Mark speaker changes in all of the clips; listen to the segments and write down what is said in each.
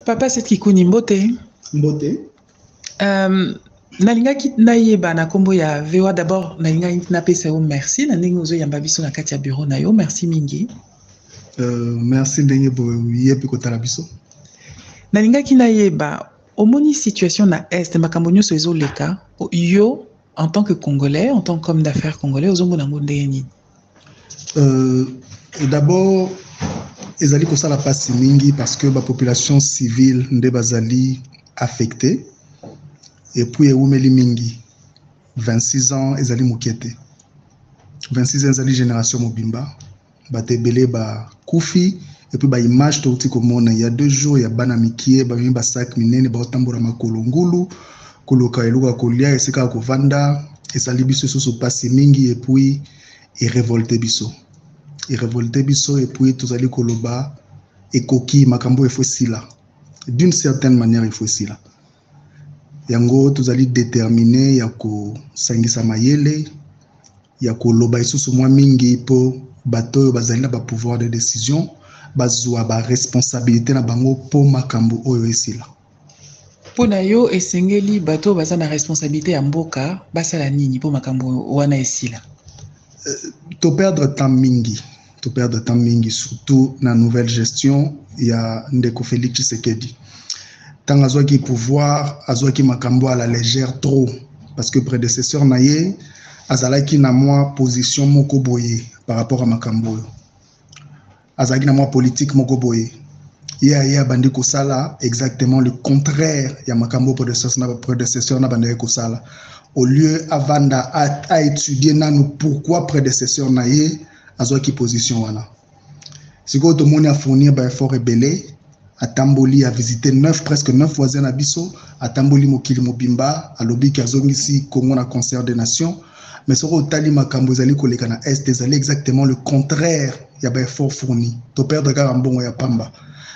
Speaker 1: Papa c'est Kikuni Mbote.
Speaker 2: Mbote.
Speaker 1: Nalingaki nayeba na kombo ya VOA d'abord nalingaki na pesa yo merci na ndenge ozo yamba biso na kati ya bureau na yo merci mingi.
Speaker 2: Merci ndenge bo yepi kotala biso.
Speaker 1: Nalingaki nayeba omoni situation na est makambo nyonso ezoleka yo en tant que Congolais, en tant qu'homme d'affaires congolais ozomona ngo ndenge nini?
Speaker 2: D'abord ezali kosala pasi mingi parce que la population civile nde bazali affectée et puis eumeli mingi 26 ans ezali mokete 26 ans ezali génération mobimba batebele ba kufi et puis ba image touti komona il y a 2 jours il y a bana mikie ba mimba sac minene ba otambola makolo ngulu koloka eluka kolia esika kovanda ezali biso so pasi mingi et puis révolté biso et puis tozali koloba ekoki makambo efosila d'une certaine manière efosila yango tozali déterminé ya ko sangisa mayele ya koloba isusu mwa mingi po bato bazali na ba pouvoir de décision bazwa ba responsabilité na bango po makambo oyo esila.
Speaker 1: Pona yo esengeli bato baza na responsabilité ya mboka basala nini po makambo wana esila?
Speaker 2: To perdre temps mingi surtout na nouvelle gestion ya ndeko Félix Tshisekedi. Tant azwaki pouvoir azwaki makambo à la légère trop parce que prédécesseur na ye azalaki na moi position moko boye par rapport à makambo. Azalaki na moi politique moko boye. Ya bandi kosala exactement le contraire ya makambo prédécesseur na bandi kosala. Au lieu avanda à étudier nanu pourquoi prédécesseur na ye azwaki position wana. Siko to moni a fournir ba effort rebelle atamboli a visiter presque 9 voisins na biso atamboli mokili mobimba alobi ki azongisi Congo na concert des nations mais soko tali makambo ezali koleka na est ezali exactement le contraire ya ba effort fourni to perdre ka mbongo ya pamba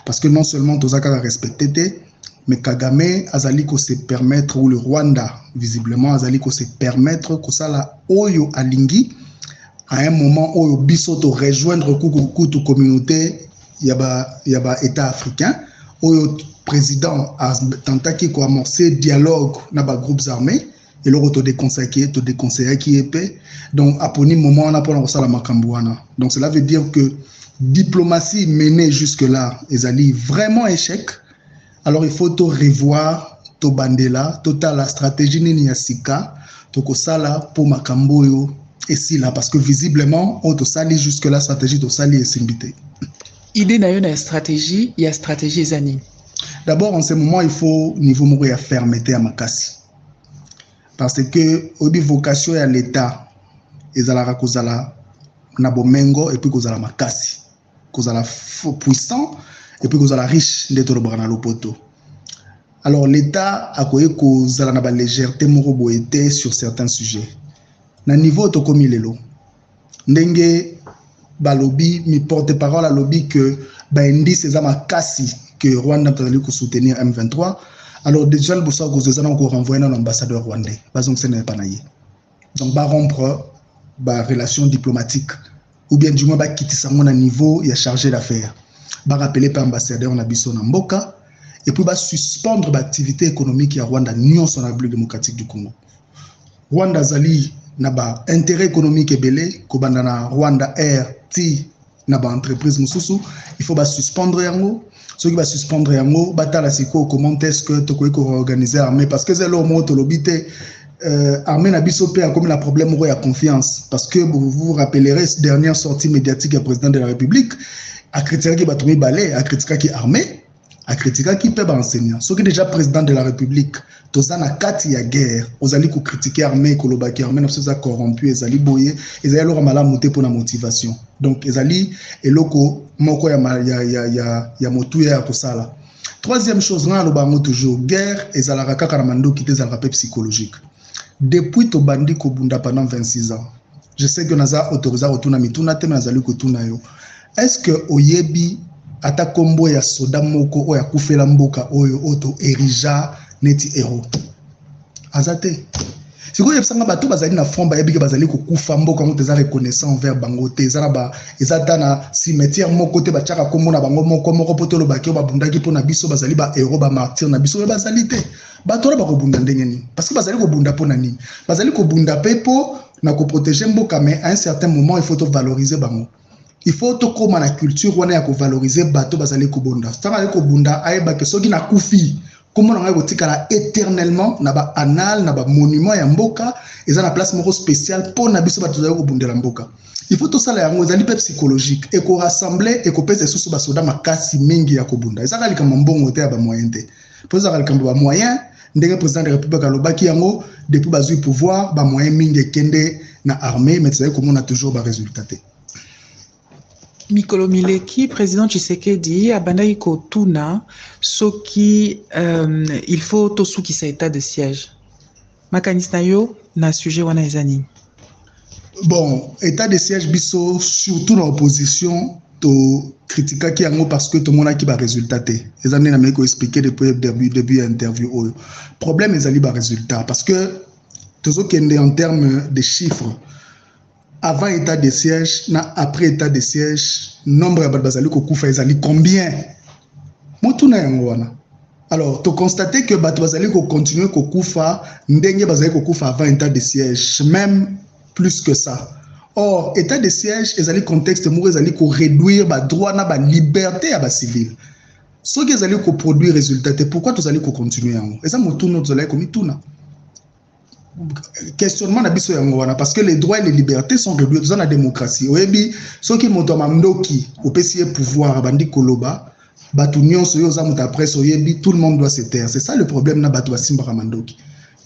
Speaker 2: parce que non seulement tozaka respecter mais Kagame azali ko se permettre ou le Rwanda visiblement azali ko se permettre ko sala oyo alingi à un moment où biso to rejoindre kutu communauté yaba état africain où le président a tenté ko amorcer dialogue na ba groupes armés et le to déconseiller qui épais donc aponi moment on a pour la makambo wana donc cela veut dire que diplomatie menée jusque là ezali vraiment échec. Alors il faut to revoir to bandela total la stratégie nini ya sika to ko sala pour makambo yo et si là parce que visiblement on to sali jusque là stratégie to sali et simbité.
Speaker 1: Idée na yo na stratégie, il y a stratégie zani.
Speaker 2: D'abord en ce moment il faut niveau moko ya fermeté à makasi. Parce que obi vocation ya l'état ezala kozala na bomengo et puis kozala makasi. Kozala puissant et puis kozala riche ndeto lobana lopoto. Alors l'état a koye kozala na ba légèreté moko boete sur certains sujets. Na niveau to komi lelo ndenge balobi mi porte-parole a lobby que ba indice eza makasi que Rwanda tali ko soutenir M23. Alors déjà le bossa kozozana ko renvoyer na l'ambassadeur rwandais bazong ce n'est pas naïe. Donc ba rompre ba relation diplomatique ou bien du moins ba kitisa mon niveau ya chargé d'affaires. Ba rappeler par ambassadeur na biso na mboka et puis ba suspendre l'activité économique ya Rwanda Union sur la République démocratique du Congo. Rwanda zali na ba intérêt économique ebele ko banda na Rwanda Air ti na ba entreprise mususu il faut ba suspendre yango ceux qui va suspendre yango batala siko comment est-ce que to ko organiser armée parce que c'est le mot to lobité armée na biso pe a comme la problème ya confiance parce que vous vous rappellerez cette dernière sortie médiatique du président de la République a critiqué qui batumi balé a critiqué qui armée a critiqué qui peut enseignant ceux qui déjà président de la République tozana kati ya guerre ozali ko critiquer armée kolobaki armée na ça corrompu ezali boye ezali lo mala monter pour la motivation donc ezali eloko moko ya motu ya kosala. Troisième chose na lo bango toujours guerre ezala kaka na mando qui ezala pe psychologique depuis to bandi ko bunda pendant 26 ans je sais que naza autorisé retourna mituna te nazali ko tuna yo est-ce que oyebi ata kombo ya soda moko o ya kufela mboka oyo oto erija neti héros azate Si vous avez bateau bazali na front ba yebi ke bazali ko kufa mboka ngo teza reconnaissant envers bango teza ba ezata na cimetière moko te ba chaka kombo na bango moko potolo ba ke ba bundaki pona biso bazali ba héros ba martyr na biso bazali te bato ba ko bunda ndenge ni parce que bazali ko bunda pona ni bazali ko bunda pepo na ko protéger mboka mais à un certain moment il faut to valoriser bango il faut to koma na culture wana ya ko valoriser bato bazali ko bunda tanga ko bunda ayeba ke soki na kufi comment on a tika éternellement na ba annal na ba monument ya mboka eza na place moko spéciale pour na biso bato za ko bundela mboka il faut tout ça la yango ezali pe psychologique et ko rassembler et ko pesa susu ba soda makasi mingi ya ko bunda eza kali kama mbongo te ya ba moyen te pour ça kali kama ba moyen ndenge président de la république alobaki yango depuis bazui pouvoir ba moyen mingi kende na armée mais ça comme on a toujours ba résultat te.
Speaker 1: Mikolo Mileki, président Tshisekedi, abandai ko tuna soki il faut to suki sa état de siège. Makanisna yo na sujet wana ezani.
Speaker 2: Bon, état de siège biso surtout dans l'opposition to critica ki yango parce que tout le monde a qui ba résultat te. Ezani na meko expliquer depuis début interview oyo. Problème ezali ba résultat parce que tozo kende en termes de chiffres. Avant état de siège, après état de siège, nombre de bazali kokufa ezali combien? Motuna yango wana. Alors, tu constates que bazali ko continuer kokufa ndenge bazali kokufa avant état de siège, même plus que ça. Or, état de siège ezali contexte mo ezali ko réduire ba droit na ba liberté ya ba civil. Ce qui ezali ko produire résultat, pourquoi tu allez ko continuer yango? Et ça motuna tozali ko mituna. Questionnement d'abissou yangoana parce que les droits et les libertés sont réduits dans la démocratie. Oyebi soki moto mamdoki opesiye pouvoir bandi koloba batu nyonso yo za muta presse oyebi tout le monde doit se taire. C'est ça le problème na batu basimba mandoki.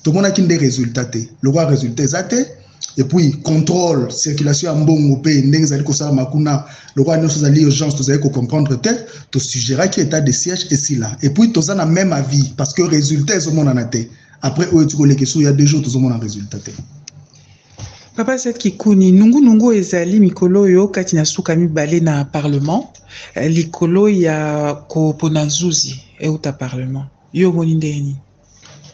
Speaker 2: Tout le monde a qui des résultats. Le roi résultat exact et puis contrôle circulation en bon pe ndenge zali ko sala makuna le roi nyonso zali urgence vous allez comprendre que to suggérer qui état de siège et si là et puis tous en a même avis parce que résultat est au monde en até. Après, il y a 2 jours, tout le monde a un résultat.
Speaker 1: Papa Seth Kikuni, nungu ezali mikolo yo kati na suka mibale na parlement. Likolo ya ko ponanzuzi e uta parlement. Yo moni ndeni.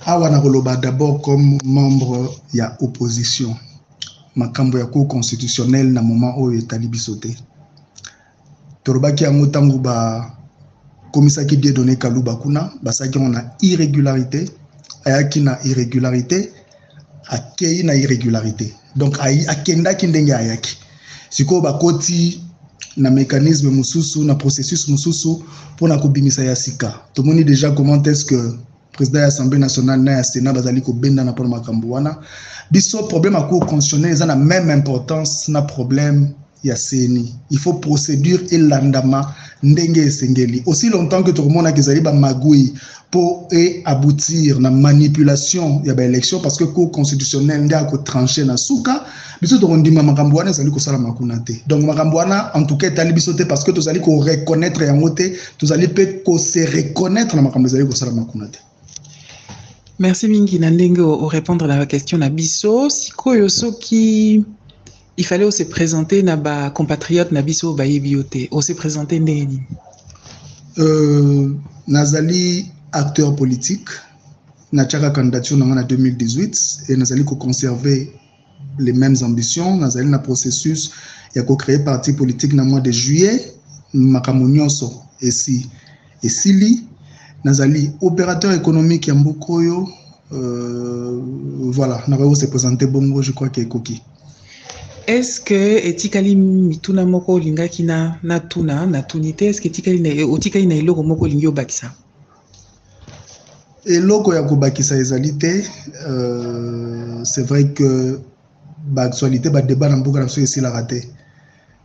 Speaker 2: Awa na koloba d'abord comme membre ya opposition. Makambo ya cour constitutionnelle na moment oyo etali bisote. Torobaki yango tangu ba komisaki bien donné Kaluba kuna, basaki on a irrégularité. Ayaki na irrégularité, akei na irrégularité. Donc akenda kindenge ayaki. Siko bakoti na mécanisme mususu na processus mususu pour na kobimisa ya sika. Tout le monde déjà comment est-ce que président de l'Assemblée nationale na Sénat bazali ko benda na pour makambo wana. Biso problème à cour constitutionnelle ça na même importance na problème ya CENI. Il faut procédure et l'andama ndenge sengeli. Aussi longtemps que tout le monde a kezali ba magui pour aboutir na manipulation ya ba élection parce que cour constitutionnelle ndia ko trancher na suka biso to ndima makambo wana ezali ko sala makuna te. Donc makambo wana en tout cas etali biso te parce que tozali ko reconnaître yango te, tozali pe ko se reconnaître na makambo ezali ko sala makuna te.
Speaker 1: Merci mingi na ndenge o répondre à la question na biso sikoyo soki il fallait se présenter na ba compatriotes na biso ba yebiote o se présenter ndeni.
Speaker 2: Nazali acteur politique na tchaka candidature en 2018 et nazali ko conserver les mêmes ambitions nazali na processus ya ko créer parti politique na mois de juillet makamunyoso et sili nazali opérateur économique ya mbokoyo voilà na va se présenter bongo je crois que ekoki.
Speaker 1: Est-ce que etikali mituna moko lingaki na tuna na tunité est-ce que etikali na eloko moko lingi obakisa?
Speaker 2: Eloko ya kobakisa ezalité c'est vrai que ba actualité ba débat na mboka na so esi la raté.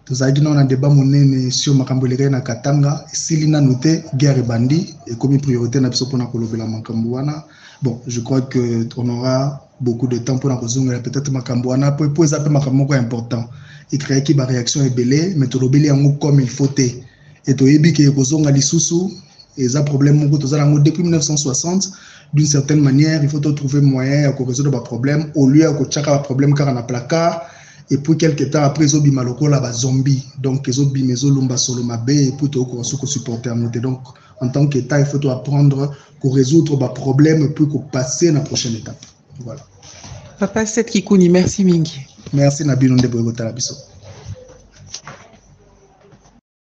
Speaker 2: Tozaki na débat monene sur makambo leka na Katanga esili na noté guerre bandi et comme priorité na biso pona kolobela makambo wana. Bon, je crois que on aura beaucoup de temps pour la résoudre peut-être makambo wana pour ça peut makambo important et créer qui ba réaction est belé mais to lobeli yango comme il faut te et to yebi ke kozonga lisusu et ça problème moko to zango depuis 1960 d'une certaine manière il faut trouver moyen de résoudre le problème au lieu de chaka le problème car on a placard et puis quelques temps après zobi maloko la ba zombie donc zobi mezo lumba solo mabe et puis to ko supporter monter donc en tant qu'état il faut apprendre pour résoudre le problème puis passer à la prochaine étape. Voilà.
Speaker 1: Papa Seth Kikuni, merci mingi.
Speaker 2: Merci na bino nde boye kotala biso.